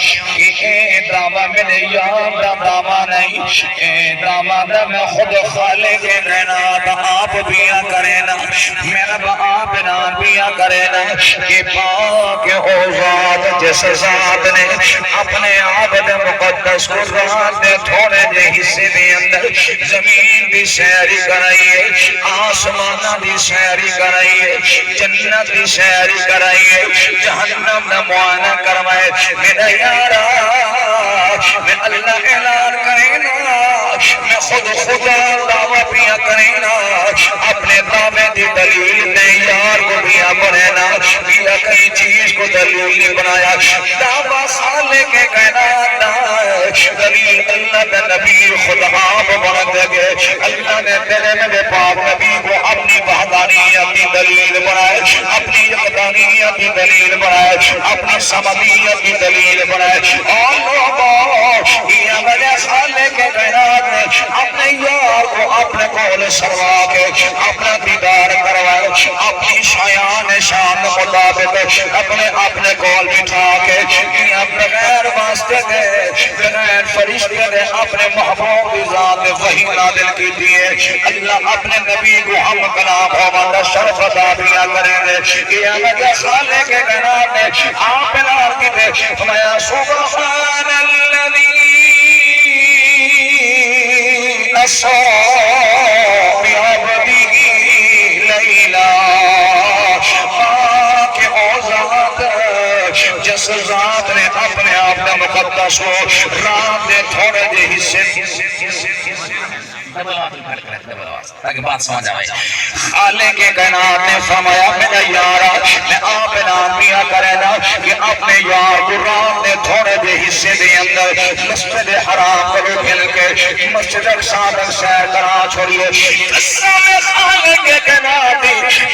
کہ اے ڈرامہ میرے یار دا ڈرامہ نہیں، اے ڈرامہ دا میں خود خالق کائنات آپ بیا کرے نا، میرا با آپ نام بیا کرے نا کہ پاک او ذات جس ذات نے اپنے عابد مقدس کو رات دے تھوڑے دے حصے دے اندر زمین دی سیری کرائیے، آسمانہ دی سیری کرائیے، جنت دی سیری کرائیے، جہنم دا معائنہ کروائے، میرا یارا میں اللہ اعلان کریں نا، میں خود خدا دعویٰ پیا کریں نا، اپنے دعوے دی دلیل نے یار کو پیا بنے نا، بیا کئی چیز کو دلیل نہیں بنایا، دعویٰ خالق کائنات نا، دلیل اللہ دا نبی خود آپ بن گئے، اللہ نے تیرے میرے پاک نبی کو اپنی وحدانیت کی دلیل بنائے، اپنی یقدانیت کی دلیل بنائے، اپنی سمدیت کی دلیل بنائے، اور لوگوں یہ میرے خالق کائنات نے اپنے یار کو اپنے قول سروا کے اپنا دیدار کروائے، اپنی شایان شان مطابق اپنے قول بٹھا کے بغیر واسطے دے بغیر فرشتے دے اپنے محبوب کی ذات وحی نازل کی دیئے، اللہ اپنے نبی کو ہم کلام ہوگا شرف عطا دیا کریں گے، یہ میرے خالق کائنات نے آپ اعلان کی دے فرمایا سبحان الذی اسرا بعبدہ لیلا، پاک او ذات جس ذات نے اپنے آپ نے مقدس کو رات دے تھوڑے دے حصے تاکہ بات سمجھ آئے، خالق کائنات نے فرمایا میرا یارا میں آپ نام بیا کرے نا کہ اپنے یار کو رات دے تھوڑے دے حصے دے اندر مسجد حرام کو مل کے مسجد اقصی تک سیر کرا چھوڑیے، خالق کائنات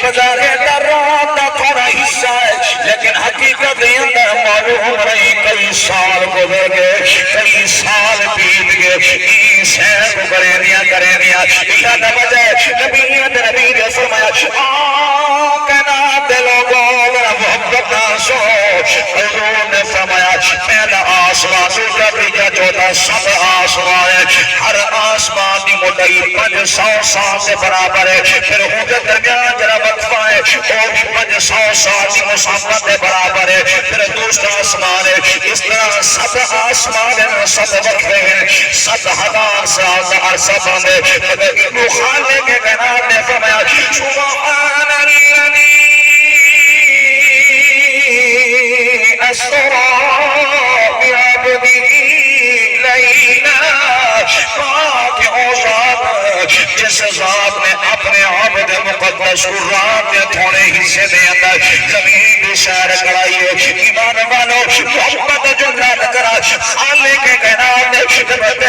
بظاہر در رات دا تھوڑا حصہ ہے لیکن حقیقت دے اندر معلوم رہی کئی سال گزر گئے، کئی سال بیت گئے، این سیر کو کرے دیا اللہ نے وجہ نبی نے فرمایا کائنات دے لوگوں میرا محبت ناسو، حضور نے فرمایا پہلا آسمان دوسرا تیجا چوتھا سب آسمان ہے، ہر آسمان دی مدعی 500 سال سے برابر ہے، پھر ان کے درمیان جرا وقفہ ہے اور بھی 500 سال کی مسافت کے برابر ہے، پھر دوسرا آسمان ہے، اس طرح سب آسمان ہیں، سب وقفے ہیں، 7,000 سال کا عرصہ بندے، مگر ابن خالق کے کائنات نے فرمایا سبحان الذی اسرا بعبدہ لیلا، پاک او ذات جس ذات نے اپنے عبد مقدس کو رات کے تھوڑے حصے دے اندر زمین کی سیر کرائیے، ایمان والو محبت جو نہ کرا خالق کائنات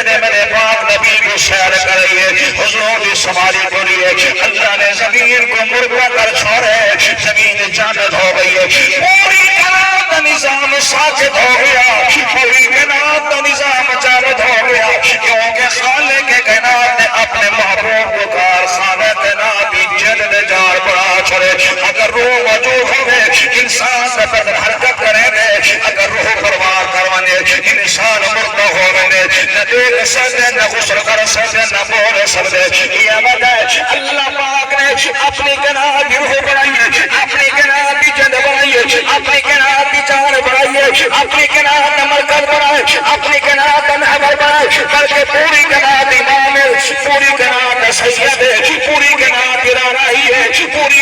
نے میرے پاک نبی کو سیر کرائیے، حضور کی سواری کریے، اللہ نے زمین کو مردہ کر چھوڑے، زمین جانت ہو گئی ہے، پوری کائنات کا نظام ساکت ہو گیا، پوری کائنات کا نظام جانت ہو گیا، کیونکہ خالق کائنات نے اپنے محبوب کو کارخانہ کائنات کی جلد جار بڑھا چھوڑے، اگر روح موجود ہوئے انسان سے بدن حرکت کریں گے، اگر روح پروار کروانے انسان مردہ ہو رہے نہ دیکھ سکتے نہ غسل کر سکتے نہ بول سکتے، یہ وجہ ہے اللہ پاک نے اپنی کائنات کی روح بنائیے، اپنی کائنات کی جلد بنائیے، اپنی کائنات کی جان بنائیے، اپنی کائنات کا مرکز بنائے، اپنی کائنات کا محور بنائے، بلکہ پوری کائنات امام ہے، پوری کائنات سید ہے، پوری کائنات رانائی ہے، پوری